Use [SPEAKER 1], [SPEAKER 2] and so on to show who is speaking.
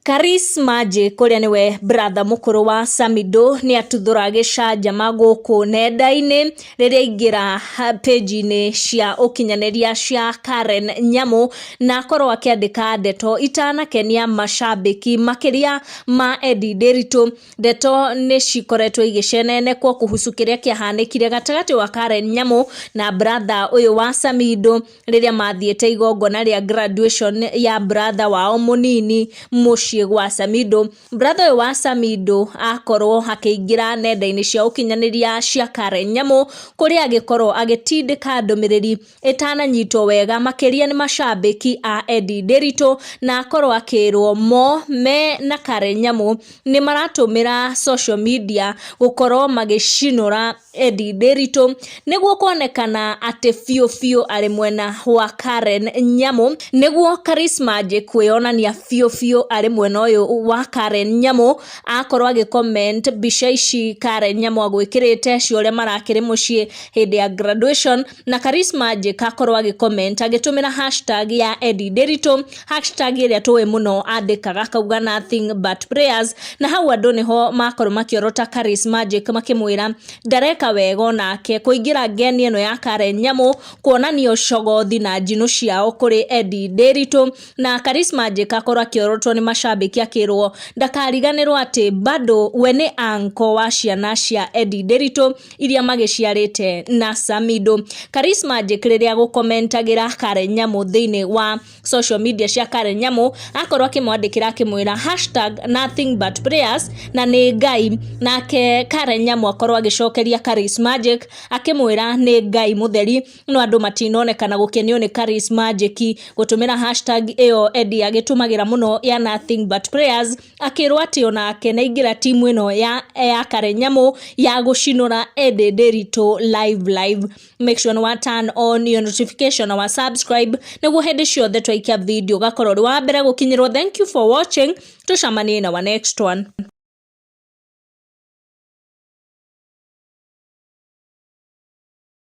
[SPEAKER 1] Karismaje kuria niwe brother mukuru wa Samido ni atuthura gicanjama guku nenda-ini riria ingira page-ini cia ukinyaniria cia Karen Nyamu na akorwo akiandika ndeto itanakenia mashabiki makiria ma Eddie Ndiritu. Ndeto ni cikoretwo igicenenekwo kuhusu kiria kiahanikire gatagati wa Karen Nyamu na brother uyu wa Samido riria mathiete igongona ria graduation ya brother wao munini gwa Samido. Brother wa Samido akorwo akiingira nenda-ini cia ukinyaniria cia Karen Nyamu kuria agikorwo agitindika ndumiriri itananyitwo wega makiria ni mashabiki a Eddie Ndiritu na akorwo akirwo mo me na Karen Nyamu ni maratumira social media gukorwo magishinura Eddie Ndiritu niguo kuonekana ati fiu ari mwena wa Karen Nyamu, niguo Karismaje kwionania fiu ari mwena uyu wa Karen Nyamu akorwo agicomment bica ici Karen Nyamu agwikirite cio marakiri mucii hindi ya graduation, na Karismaje akorwo agicomment agitumira hashtag ya Eddie Ndiritu, hashtag iria tuwe muno andikaga kauga nothing but prayers, na hau andu niho makorwo makiorota Karismaje makimwira ndareka wega nake kuingira ngeni eno ya Karen Nyamu kuonania ucogothi na njino ciao kuri Eddie Ndiritu, na Karismaje akorwo akiorotwo ni mashabiki akirwo ndakariganirwo ati bado we ni anko wa ciana cia Eddie Ndiritu iria magiciarite na Samido. Karismaje riria gukomentagira Karen Nyamu thiini wa social media cia Karen Nyamu akorwo akimwandikira akimwira hashtag nothing but prayers na ni Ngai, nake Karen Nyamu akorwo agicokeria Karismaje akimwira ni Ngai mutheri, no andu matinonekana gukenio ni Karismaje gutumira hashtag iyo Eddie agitumagira muno ya nothing but prayers, akirwo ati onake naingira timu ino ya Karen Nyamu ya gucinura Eddie Ndiritu live. Make sure you turn on your notification or subscribe niguo hindi ciothe twaikia video gakorwo wa mbere gukinyirwo. Thank you for watching, tucamanie na our next one.